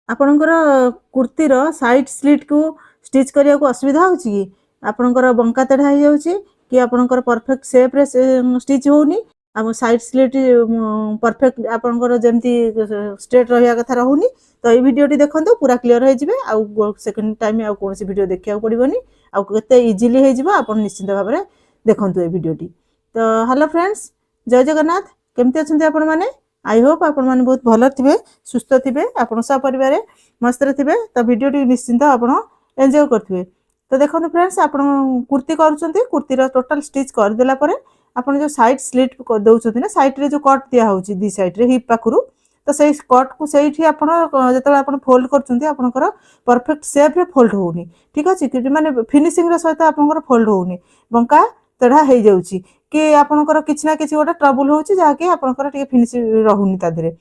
आपणकर कुर्तीर side slit को stitch करने को असुविधा होची कि आपणकर बंका तेढ़ा हो जाउची कि आपणकर परफेक्ट शेप रे स्टिच होउनी आ साइड स्लिट परफेक्ट आपणकर जेमती स्ट्रेट रहिया कथा रहउनी। तो ये वीडियोटी देखंतु पूरा क्लियर हो जिवे आ सेकंड टाइम आ कोनसी वीडियो देखिया पड़िबनी आ केते इजीली हो जिवो आपण निश्चित भाव में देखंतु ए वीडियोटी। तो हेलो फ्रेंड्स, जय जगन्नाथ। केमती अछंती आपण माने? आई होप आपण माने बहुत भल थिबे, सुस्थ थिबे, आपण सब परिवार मस्त थिबे। तो वीडियो टी निश्चिंत आपण एन्जॉय करथिबे। तो देखो फ्रेंड्स, आपण कुर्ती करूछंती, कुर्तीर टोटल स्टिच कर देला परे आपण जो साइड स्लिट दउछंती ना, साइड रे जो कट दिया होची दी साइड रे हिप पाखरु, तो सेही कट को सेही आपण जतले आपण फोल्ड करछंती आपनकर परफेक्ट शेप रे फोल्ड होउनी। ठीक अछि कि माने फिनिशिंग रे सहित आपनकर फोल्ड होउनी, बंका तेढ़ा हो जाउची कि आपनकर किछ ना किछ गोटे ट्रबल होउची जाके आपनकर टिके फिनिश रहुनी ता धरे।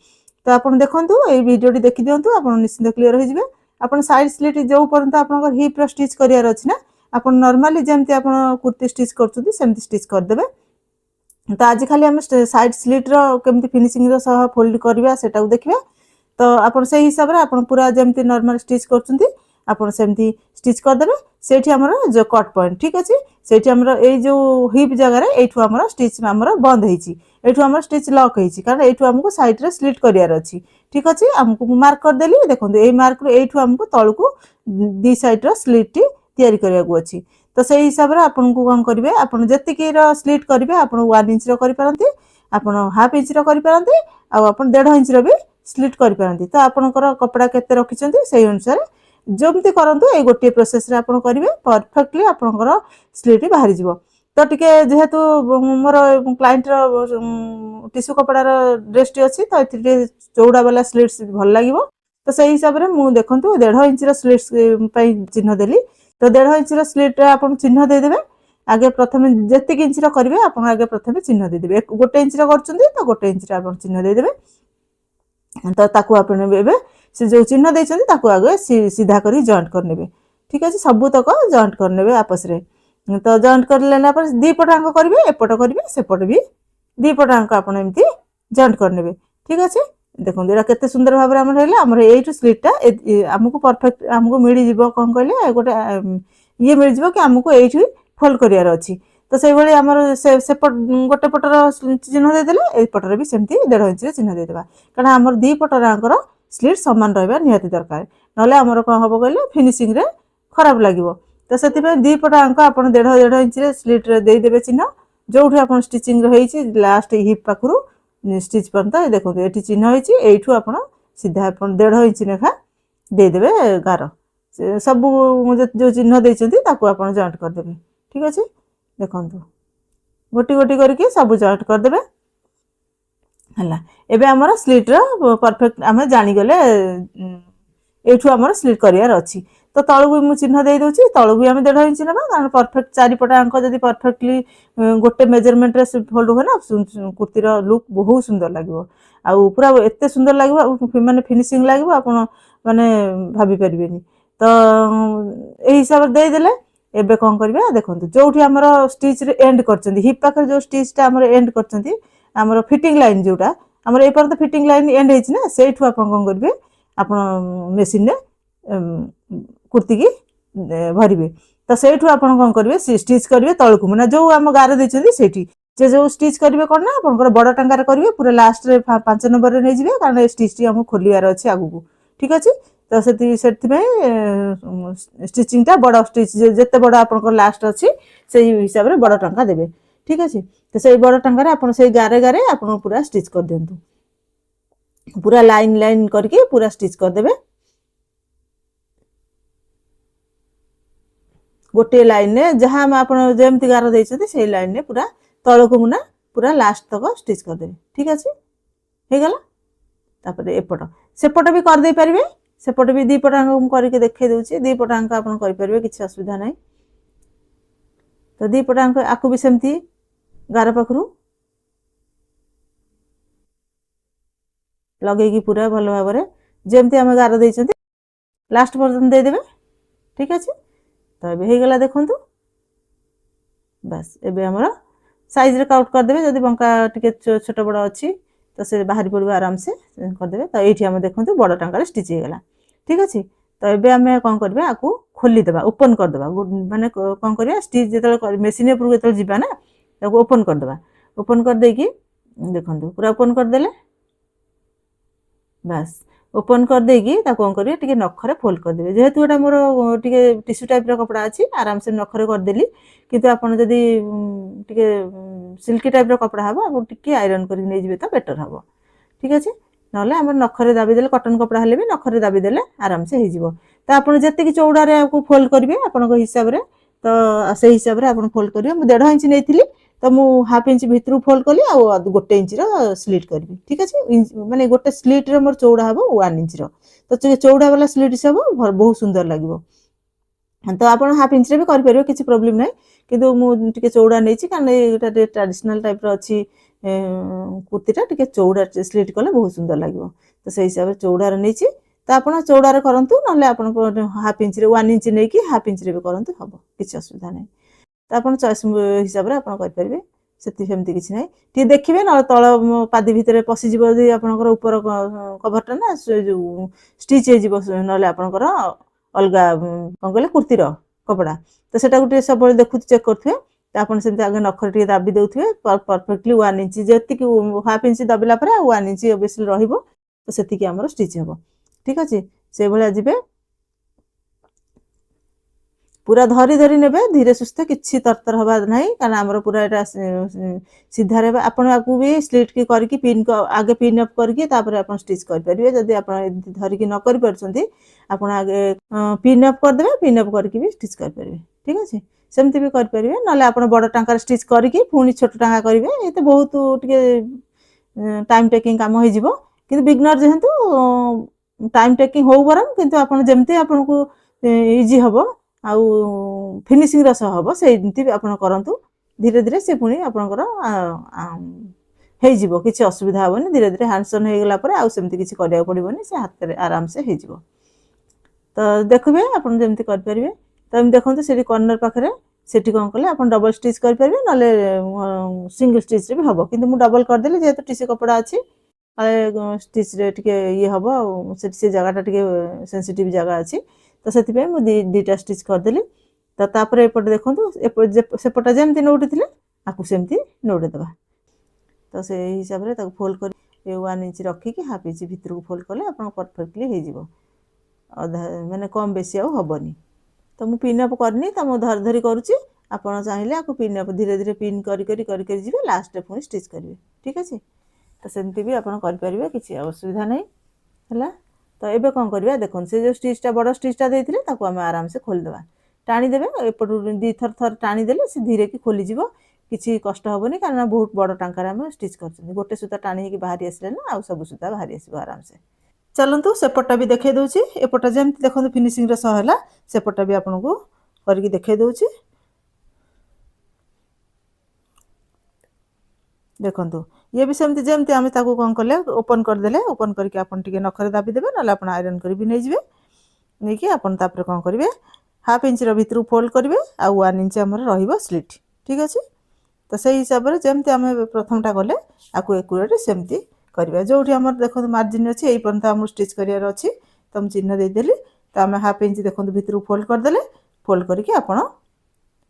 तो आपण देखंतु ए वीडियोटी देखि दियंतु, आपण निश्चित क्लियर हो जिवे। आपण साइड स्लिट जो पर्यंत आपनकर हिप रो स्टिच करियार अछि ना, आपण नॉर्मली जेमति आपण कुर्ती स्टिच करछुती सेमति स्टिच कर देबे। तो आज खाली हम साइड स्लिट रो केमति फिनिशिंग रो सह फोल्ड करबा सेटा देखिबा। तो आपण से हिसाब रे आपण पूरा जेमति नॉर्मल स्टिच करछुती आपण सेमति स्टिच कर देबे। सेठी हमर जो कट पॉइंट ठीक अछि, सेठी हमर ए जो हिप जगह रे एठु हमर स्टिच हमर बंद हेछि, एठु हमर स्टिच लॉक हेछि कारण एठु हमको साइड रे स्लिट करियार अछि। ठीक अछि, हमको मार्क कर देली। देखंतु ए मार्क रे एठु हमको तळकु दी साइड रो स्लिट टी तयारी करिया को अछि। तो से हिसाब रे आपन को कोन करिवे, आपन जति की रो स्लिट करिवे आपन 1 इंच रो करि परंती, आपन हाफ इंच रो करि परंती, आ आपन 1.5 इंच रो भी स्लिट करि परंती। तो आपनकर कपड़ा केते रखिसंती सेही अनुसार जमती करंतु। ए गोटे प्रोसेस रे आपन करिवे परफेक्टली आपनकर स्लिट बाहरी जिवो। तो टिके जेहेतु मोर क्लाइंट रो टिश्यू कपड़ा रो ड्रेस टी अछि, तो एथि चौड़ा वाला स्लिट्स भल लागिवो। तो सेही हिसाब रे मु देखंतु 1.5 इंच रो स्लिट्स पई चिन्ह देली। तो 1.5 इंच रो स्लिट आपन चिन्ह दे देबे। आगे प्रथमे जति इंच रो करिवे आपन आगे प्रथमे चिन्ह दे देबे। 1 इंच रो करचुंदी तो 1 इंच रो आपन चिन्ह दे देबे। तो ताकू आपन एबे से जो चिन्ह देइछंती ताकू आगे सीधा करी जॉइंट कर नेबे। ठीक अछि, सब तक जॉइंट कर नेबे आपस रे। तो जॉइंट कर लेना पर दी पटांक करिवे, एपट करिवे सेपट भी दी पटांक आपन एम्ति जॉइंट कर नेबे। ठीक अछि, देखो एरा केते सुंदर भाव रे हमर हेला। हमर एटू स्लिट टा हमको परफेक्ट हमको मिली जिवो कोन कहले गोटे ये मिल जिवो कि हमको एटू फोल्ड करियार अछि। तो सेही भली हमर सेपट गोटे पटर चिन्ह दे देले, ए पटर भी सेमति 1.5 इंच रे चिन्ह दे देबा कारण हमर दी पटरांकर स्लिट समान रहबा निहाती दरकार, नले हमर कोन हबो कहले फिनिशिंग रे खराब लागिवो। तो सेति पे दी पटांक आपन 1.5 इंच रे स्लिट रे दे देबे चिन्ह, जोठी आपन स्टिचिंग रे हेछि लास्ट हिप पाखरु स्टिच परंत देखो एठी चिन्ह हेछि, एठू आपन सीधा आपन 1.5 इंच नेखा दे देबे गार। सब जो चिन्ह देइछंती ताकू आपन जॉइंट कर देबे। ठीक अछि, देखंतु गोटी गोटी करके सब जॉइंट कर देबे हला। एबे हमर स्लिट रो परफेक्ट हम जानि गले एठू हमर स्लिट करियार अछि। तो तळु भी मु चिन्ह दे दोछि, तळु भी हम 1.5 इंच नेबा कारण परफेक्ट चारि पटा अंक जदी परफेक्टली गोटे मेजरमेंट रे फोल्ड हो ना कुर्ती रो लुक बहुत सुंदर लागिवो। आ पूरा एते सुंदर लागिवो माने फिनिशिंग लागिवो आपण माने भाबी परिबेनी। तो ए हिसाब दे देले। एबे कोन करबा देखंतु जोठी हमर स्टिच रे एंड करचंती हिप पाखर जो स्टिच टा हमर एंड करचंती हमर फिटिंग लाइन जोटा हमर ए पर तो फिटिंग लाइन एंड हेछि ना, सेठू आपण कोन करबे आपण मशीन रे कुर्ती की भरिबे। तो सेठू आपण कोन करबे स्टिच करबे तळकु माने जो हम गारे देचंती सेठी जे जो स्टिच करबे कोन ना आपण बड़ टांगा रे करबे पूरा लास्ट रे 5 नंबर रे नै जिवे कारण ए स्टिच टी हम खोलियार अछि आगु। ठीक अछि, तो सेति में स्टिचिंग टा बड़ स्टिच जते बड़ आपन लास्ट अछि सेही हिसाब रे बड़ टांगा देबे। ठीक अछि, तो सेही बड़ टांगा रे आपन सेही गारे गारे आपन पूरा स्टिच कर देंतु, पूरा लाइन लाइन करके पूरा स्टिच कर देबे। गोटे लाइन ने जहां हम आपन जेमति गार देइछथि सेही लाइन ने पूरा तळकु मुना पूरा लास्ट तक स्टिच कर देबे। ठीक अछि, हे गेला। तापर एपट सेपट भी कर दे परिबे, सेपट भी दी पटांग हम करके देखे दोछि, दी पटांग आपन करि परिबे किछ असुविधा नै। तो दी पटांग आकु भी सेमति गार पाखरु लगे की पूरा भल भाव रे जेमति हम गार देइछथि लास्ट पर्यंत दे देबे। ठीक अछि, तो एबे हे गेला देखंतु बस। एबे हमर साइज रे काउंट कर देबे, जदी बंका टिके छोट बड़ अछि तो से बाहरी पड़वा आराम से कर देबे। तो एठी हम देखंतु बड़ टांगा रे स्टिच हे गेला। ठीक अच्छे। तो ये आम कौन करवा आपको खोलीदे ओपन करदे माने कौन करवा स्टिच जो मेसीन उपरको जो जावा ना ओपन करदे ओपन करदे देखो पूरा ओपन करदे बास ओपन करदे कौन करेंगे टे नखरे फोल्ड करदे जेहेतु एटा मोर टे टिश्यू टाइप कपड़ा अच्छी आराम से नखरे करदेली किंतु आपड़ जदि टे सिल्की टाइप कपड़ा हम आप टे आयरन कर तो बेटर हम ठीक अच्छे ना आम नखरे दाबीदे कटन कपड़ा हेल्ले भी नखरे दाबीदे आराम से हो तो आप जी चौड़ारे आपको फोल्ड करेंगे आप हिसाब से तो से हिसाब से आप फोल्ड करेंगे मुझे 1.5 इंच नहीं तो मु हाफ इंच भितर फोल्ड कली आ गोटे इंच स्लीट करी ठीक अच्छे माने गोटे स्लीट मोर चौड़ा हम 1 इंच तो चौड़ा वाला स्लीट सब बहुत सुंदर लगे तो आप हाफ इंच भी करेंगे किसी प्रोब्लेम ना किंतु मुझे चौड़ा नहीं कारण ये ट्रेडिशनल टाइप अच्छी कुर्तीटा टे चौड़ा स्लीट कले बहुत सुंदर लगे तो से हिसाब से चौड़ार नहीं तो आप चौड़ार करूँ ना आप हाफ इंच 1 इंच नहीं कि हाफ इंच भी करूँ हम किसी असुविधा नहीं तो आप चॉइस हिसाब से आप करेंगे सेमती किसी ना टे देखिए ना तल पादी भितर पशिज आपंकर ऊपर कभरटा ना जो स्टिच हो ना आपंकर अलग कौन कहले कुर्तीर कपड़ा तो सेटा गोटे सब देखु चेक करेंगे तो आप आगे नखर टे दाबी देते परफेक्टली 1 इंच जी हाफ इंच दबिला 1 इंच ओबियसली रहिबो तो सेतिकी हमर स्टिच हेबो ठीक अच्छे से भलिया जिबे पूरा धरी धरी नेबे धीरे सुस्थे किछि तरतर हवा नहीं कारण आमर पूरा एटा सीधा रे आपण आपको भी स्लिट की करके पिन को आगे पिन अप करके तापर आपण स्टिच कर परिबे जदी आपण धरी की न कर परछंती आपण आगे पिन अप कर देबे पिन अप करके भी स्टिच कर परिबे ठीक अछि सेमती भी कर परिबे नले आपण बड़ टांका स्टिच करके पुनी छोट टांका करिवे एते बहुत टिके टाइम टेकिंग काम होई जिवो किंतु बिगनर जेहेतु टाइम टेकिंग हो बरम किंतु आपण जेमती आपण को इजी हबो आउ फिनिशिंग रस हम से आपड़ करूँ धीरे धीरे से पुणी आपंकर हो किसी असुविधा हेनी धीरे धीरे हैंडसन हो गला आमती किसी कराया पड़ोनी से हाथ आराम से हो तो देखिए आपड़ जमी करेंगे तो देखो से कर्नर पाखे से कौन कले आप डबल स्टिच करेंगे ना सिंगल स्टिच भी हम कि डबल करदेली जेहेतु टिश्यू कपड़ा अच्छी स्टिच टे ये हम से जगह टे सेंसिटिव जगह अच्छी तो से दुईटा स्टिच करदेली तो तापर एपटे देखो सेपटा जमी नौटी थे आपको सेमती नौटे देवा तो से हिसाब से फोल्ड कर 1 इंच रखिकी हाफ इंच भितर को फोल्ड कले आप परफेक्टली हो अधा माने कम बेसी आबनी तो मुझे पिन अप करनी तो मुझे धर धरी करुच्ची आपड़ चाहिए आपको पिन अप धीरे धीरे पिन कर लास्ट पुणी स्टिच करेंगे ठीक अच्छे तो सेमती भी आप किसी असुविधा नहीं है तो ये कौन करवा देखो से जो स्टिचटा बड़ स्टिचटा देते आम आराम से खोलीदे टाणीदे एपटू 2 थर टाणीदे से धीरे की खोलीज किसी कष्ट हेनी कारण बहुत बड़ टांकार आम स्टिच कर गोटे सूता टाणी बाहरी आसले ना आ सब सूता बाहरी आस आराम से चलतु सेपटा भी देखा दूसरी एपटा जमी देखो फिनिशिंग है सेपटा भी आपन को करके देखा दूसरी देखो ये भी सेमती जमती आम कौन कले ओपन करदे ओपन करके आपन टिके नखरे दाबी देबे ना आप आयरन कर भी नहीं जाए नहीं कि आपन तापर कौन करेंगे हाफ इंच भितर फोल्ड करेंगे आ 1 इंच आमर रहिबो स्लिट ठीक अच्छे तो से हिसाब से जमती आम प्रथमटा कले आपको एक्यूरेट सेमती करवा जो आम देखो मार्जिन अच्छी यही पर्यंत आम स्टिच करार अच्छी तो मुझे चिन्ह देदेली तो आम हाफ इंच देखो भितर फोल्ड करदे फोल्ड करके आपड़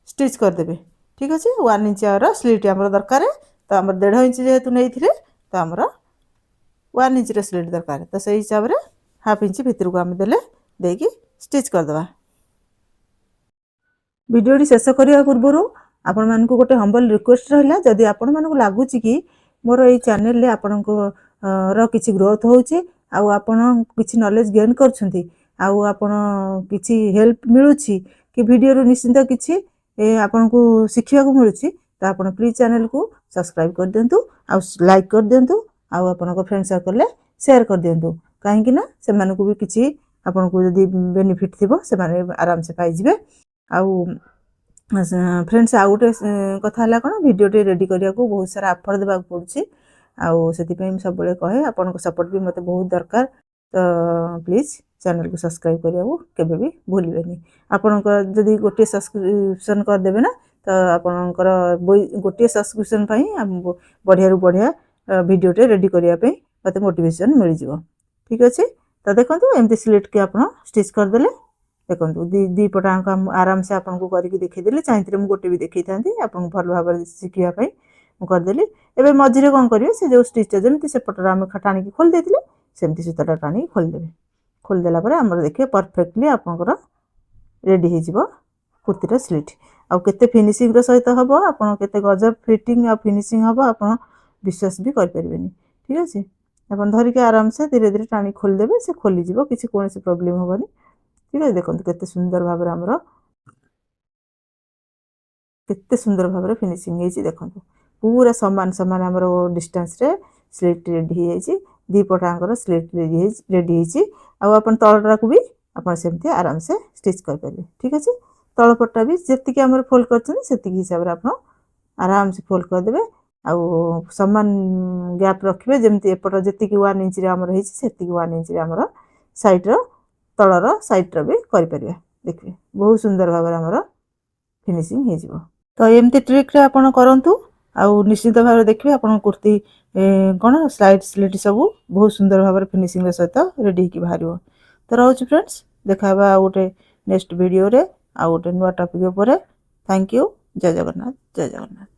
स्टिच करदे ठीक अच्छे 1 इंच स्लिट आम दरकार तो आम 1.5 इंच जेहेतु नहीं थे तो आमर 1 इंच स्लिट दरकार तो से हिसाब से हाफ इंच भितर को आम देकी स्टिच करदे वीडियो शेष करने पूर्व आपण मानक गोटे हम्बल रिक्वेस्ट रहा जदि आपण मानक लगुच कि मोर ये चैनल रे आपण किसी ग्रोथ होचे आउ आपण किसी नॉलेज गेन करछंती आउ आपण किसी हेल्प मिलुची कि वीडियो निश्चिंत किसी आपण को शिखिया को मिलुची तो आपण प्लीज चैनल को सब्सक्राइब कर दिंतु आउ लाइक कर दिंतु आउ आपण फ्रेंड सर्कल शेयर कर दिंतु कहीं ना से मानक भी किसी आपण को जदि बेनिफिट थिबो से माने आराम से पाई जिवे आउ फ्रेंड्स आउ गोटे कथा है कौन वीडियो टे रेडी करने को बहुत सारा एफर्ट देवा पड़ुछि आउ से सब कहे आपण सपोर्ट भी मत बहुत दरकार तो प्लीज चैनल को सब्सक्राइब करने को केबे भी भूलिबेनी आपणकर जदि गोटे सब्सक्रिप्शन करदेवे ना तो आपणकर गोटे सब्सक्रिप्शन बढ़िया रू बढ़िया वीडियो टे रेडी करने मत मोटिवेशन मिल जाव ठीक अच्छे तो देखो एमती स्लिट की आप स्टिच करदे देखो दी पटाक आराम से आपको करके देखीदेली चाहिए मुझे गोटे भी देखी था आपको भल भाव शिखापी करदेली एवं मझे कौन करेंगे से जो स्टिच जमी सेपटर आम टाणी खोल देते सेमती सूता टाणी खोलदेवे खोलदेला आमर देखिए परफेक्टली आपंकर रेडी हो कुर्तीर स्लिट आउ केते फिनिशिंग सहित हम आपड़ के गजब फिटिंग आ फिनिशिंग हम आप विश्वास भी करें ठीक अच्छे आप धरिकी आराम से धीरे धीरे टाणी खोलदेवे से खोलीज किसी कौन प्रोब्लेम हेनी ठीक है देखो केते सुंदर भाव आमर केते सुंदर भाव फिनिशिंग होती देखो पूरा सामान सामान आमर डिस्टेंस रे स्लिट रेडी हो दी पटांकर स्लिट रेडी होती तलटा को भी आप सेमती आराम से स्टिच करेंगे ठीक अच्छे तलपटा भी जी आम फोल्ड कर हिसाब से आप आराम से फोल्ड करदे आउ सामान गैप रखिए जमी एपट जी 1 इंच आमर से 1 इंच आमर साइड्र तलर साइड्र भी करें देखिए बहुत सुंदर भाव आमर फिनिशिंग हो तो एमती ट्रिक्रे आप करूँ आउ निश्चित भाव देखिए आप कुर्ती कौन स्लाइड स्लिट सब बहुत सुंदर भाव फिनिशिंग सहित रेडी बाहर तो रोचे फ्रेंड्स देखा गोटे नेक्स्ट वीडियो रे आ गोटे नुआ टॉपिक उपर थैंक यू जय जगन्नाथ जय जगन्नाथ।